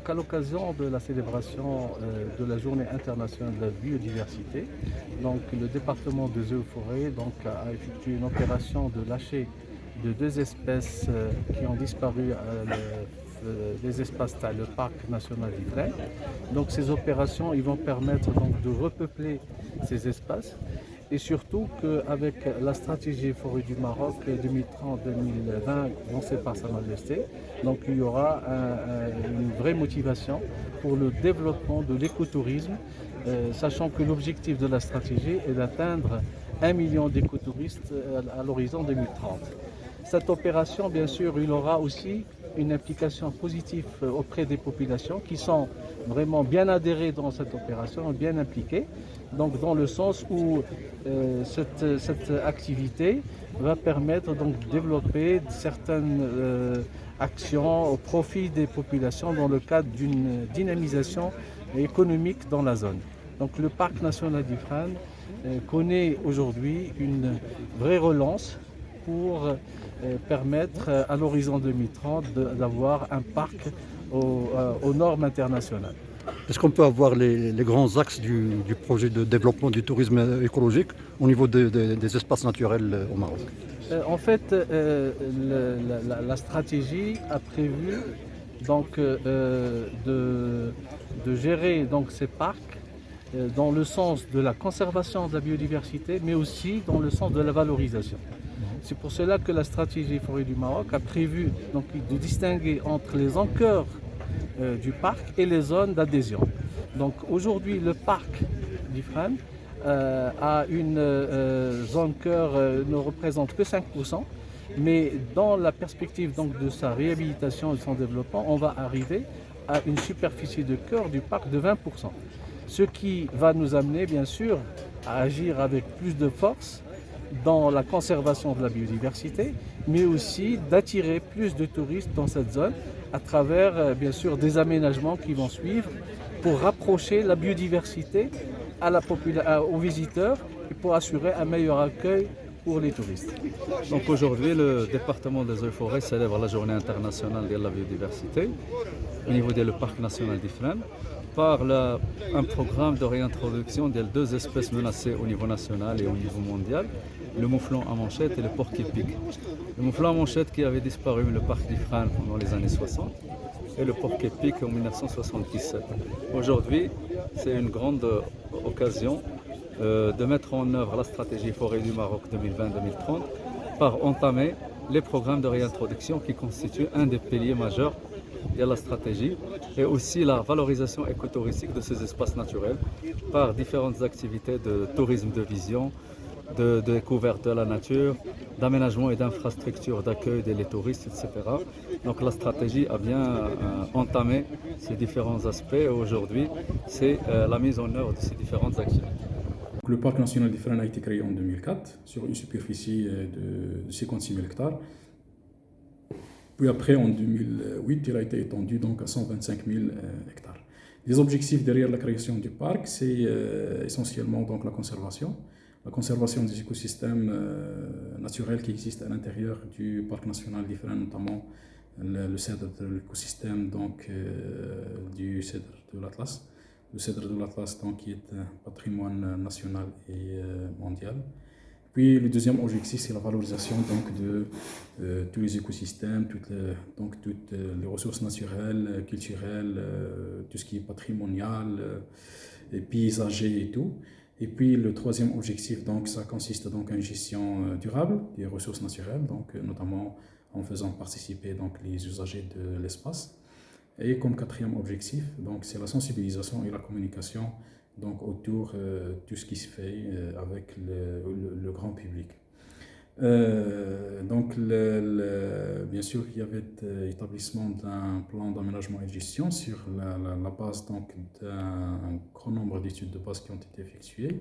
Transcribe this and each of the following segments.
Donc, à l'occasion de la célébration de la Journée internationale de la biodiversité, donc, le département des eaux et forêts a effectué une opération de lâcher de deux espèces qui ont disparu des espaces tels le parc national d'Ifrane. Donc, ces opérations ils vont permettre donc, de repeupler ces espaces et surtout qu'avec la stratégie forêt du Maroc 2030-2020 lancée par Sa Majesté, donc il y aura une vraie motivation pour le développement de l'écotourisme, sachant que l'objectif de la stratégie est d'atteindre 1 million d'écotouristes à l'horizon 2030. Cette opération, bien sûr, il aura aussi une implication positive auprès des populations qui sont vraiment bien adhérées dans cette opération, bien impliquées, donc dans le sens où cette activité va permettre donc de développer certaines actions au profit des populations dans le cadre d'une dynamisation économique dans la zone. Donc le parc national d'Ifrane connaît aujourd'hui une vraie relance pour permettre à l'horizon 2030 d'avoir un parc aux normes internationales. Est-ce qu'on peut avoir les grands axes du projet de développement du tourisme écologique au niveau des espaces naturels au Maroc? En fait, la stratégie a prévu donc, de gérer donc, ces parcs dans le sens de la conservation de la biodiversité, mais aussi dans le sens de la valorisation. C'est pour cela que la stratégie forêt du Maroc a prévu donc, de distinguer entre les encœurs du parc et les zones d'adhésion. Donc aujourd'hui, le parc d'Ifrane a une zone cœur ne représente que 5%, mais dans la perspective donc, de sa réhabilitation et de son développement, on va arriver à une superficie de cœur du parc de 20%. Ce qui va nous amener bien sûr à agir avec plus de force dans la conservation de la biodiversité, mais aussi d'attirer plus de touristes dans cette zone à travers bien sûr des aménagements qui vont suivre pour rapprocher la biodiversité aux visiteurs et pour assurer un meilleur accueil pour les touristes. Donc aujourd'hui, le département des eaux et forêts célèbre la journée internationale de la biodiversité au niveau du parc national d'Ifrane par un programme de réintroduction des deux espèces menacées au niveau national et au niveau mondial, le mouflon à manchette et le porc-épic. Le mouflon à manchette qui avait disparu le parc d'Ifrane pendant les années 60 et le porc-épic en 1977. Aujourd'hui, c'est une grande occasion de mettre en œuvre la stratégie forêt du Maroc 2020-2030 par entamer les programmes de réintroduction qui constituent un des piliers majeurs de la stratégie et aussi la valorisation écotouristique de ces espaces naturels par différentes activités de tourisme de vision, de découverte de la nature, d'aménagement et d'infrastructures d'accueil des touristes, etc. Donc la stratégie a bien entamé ces différents aspects et aujourd'hui c'est la mise en œuvre de ces différentes activités. Le parc national d'Ifrane a été créé en 2004 sur une superficie de 56 000 hectares. Puis après, en 2008, il a été étendu donc à 125 000 hectares. Les objectifs derrière la création du parc, c'est essentiellement donc la conservation des écosystèmes naturels qui existent à l'intérieur du parc national d'Ifrane, notamment le cèdre de l'écosystème du cèdre de l'Atlas. Le cèdre de l'Atlas qui est un patrimoine national et mondial. Puis le deuxième objectif, c'est la valorisation de tous les écosystèmes, toutes les ressources naturelles, culturelles, tout ce qui est patrimonial, et paysager et tout. Et puis le troisième objectif, ça consiste en une gestion durable des ressources naturelles, notamment en faisant participer les usagers de l'espace. Et comme quatrième objectif, c'est la sensibilisation et la communication autour de tout ce qui se fait avec le grand public. Bien sûr, il y avait l'établissement d'un plan d'aménagement et de gestion sur la base d'un grand nombre d'études de base qui ont été effectuées,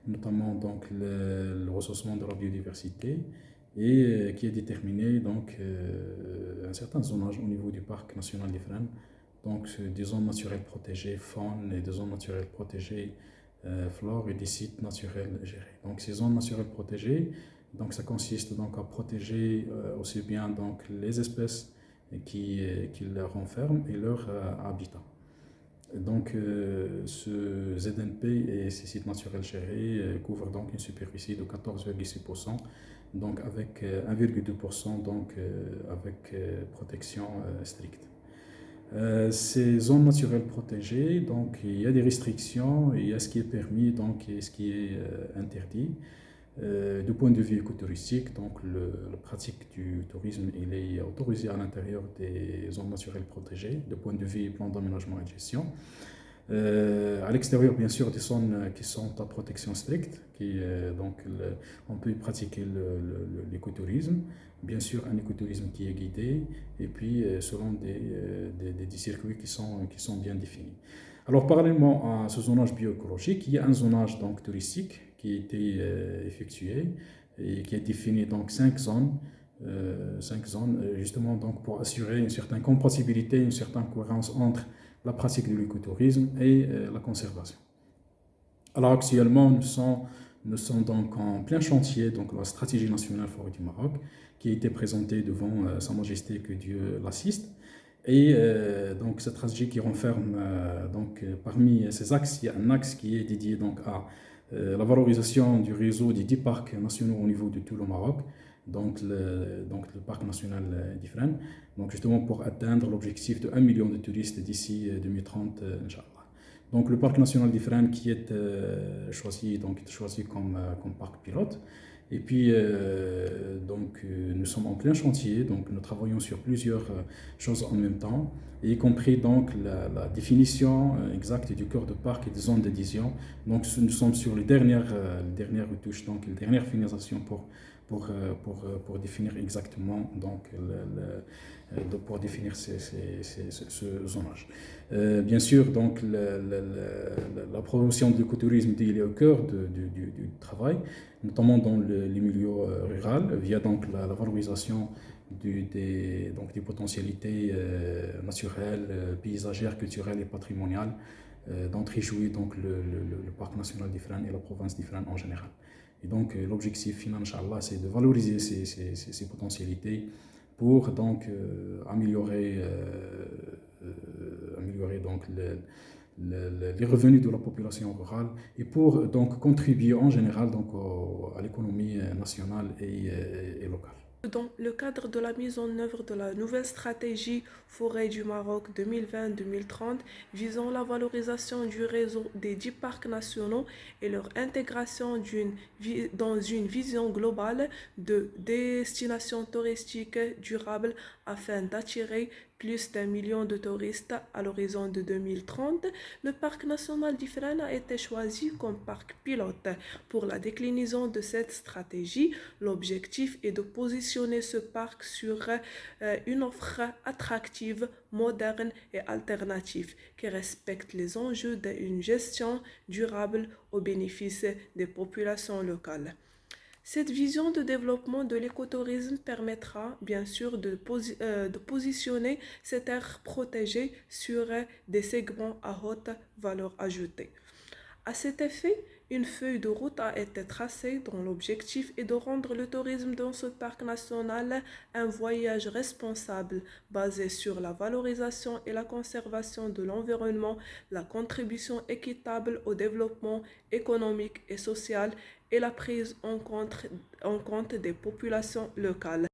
notamment le ressourcement de la biodiversité et qui a déterminé un certain zonage au niveau du parc national d'Ifrane, des zones naturelles protégées faune et des zones naturelles protégées flore et des sites naturels gérés. Donc ces zones naturelles protégées, ça consiste à protéger aussi bien les espèces qui leur renferment et leur habitat. Donc, ce ZNP et ces sites naturels gérés couvrent donc une superficie de 14,6%, donc avec 1,2% donc avec protection stricte. Ces zones naturelles protégées, donc il y a des restrictions, il y a ce qui est permis donc, et ce qui est interdit. Du point de vue écotouristique, donc la pratique du tourisme il est autorisé à l'intérieur des zones naturelles protégées, du point de vue plan d'aménagement et de gestion. À l'extérieur, bien sûr, des zones qui sont à protection stricte, donc on peut y pratiquer l'écotourisme, bien sûr un écotourisme qui est guidé, et puis selon des circuits qui sont bien définis. Alors, parallèlement à ce zonage bioécologique, il y a un zonage donc, touristique qui a été effectué et qui a défini donc 5 zones, justement donc, pour assurer une certaine compatibilité, une certaine cohérence entre la pratique de l'écotourisme et la conservation. Alors actuellement, nous sommes donc en plein chantier, donc la stratégie nationale forêt du Maroc, qui a été présentée devant Sa Majesté, que Dieu l'assiste. Et donc cette stratégie qui renferme parmi ces axes, il y a un axe qui est dédié donc à la valorisation du réseau des 10 parcs nationaux au niveau de tout le Maroc, donc le parc national d'Ifrane, donc justement pour atteindre l'objectif de 1 million de touristes d'ici 2030, Inch'Allah. Donc le parc national d'Ifrane qui est choisi comme parc pilote. Et puis, nous sommes en plein chantier, donc nous travaillons sur plusieurs choses en même temps, y compris donc la définition exacte du cœur de parc et des zones d'adhésion. Donc nous sommes sur les dernières retouches, donc les dernières finalisations pour définir exactement donc pour définir ce zonage. Bien sûr, donc la promotion de l'écotourisme il est au cœur du travail, notamment dans les milieux ruraux, via donc la valorisation des potentialités naturelles, paysagères, culturelles et patrimoniales dont réjouit donc le parc national d'Ifrane et la province d'Ifrane en général. Et donc l'objectif final, Inch'Allah, c'est de valoriser ces potentialités pour donc améliorer donc les revenus de la population rurale et pour donc contribuer en général donc à l'économie nationale et locale. Dans le cadre de la mise en œuvre de la nouvelle stratégie Forêt du Maroc 2020-2030 visant la valorisation du réseau des 10 parcs nationaux et leur intégration dans une vision globale de destination touristique durable afin d'attirer plus d'1 million de touristes à l'horizon de 2030, le parc national d'Ifrane a été choisi comme parc pilote. Pour la déclinaison de cette stratégie, l'objectif est de positionner ce parc sur une offre attractive, moderne et alternative qui respecte les enjeux d'une gestion durable au bénéfice des populations locales. Cette vision de développement de l'écotourisme permettra bien sûr de positionner cette aire protégée sur des segments à haute valeur ajoutée. À cet effet, une feuille de route a été tracée dont l'objectif est de rendre le tourisme dans ce parc national un voyage responsable basé sur la valorisation et la conservation de l'environnement, la contribution équitable au développement économique et social et la prise en compte des populations locales.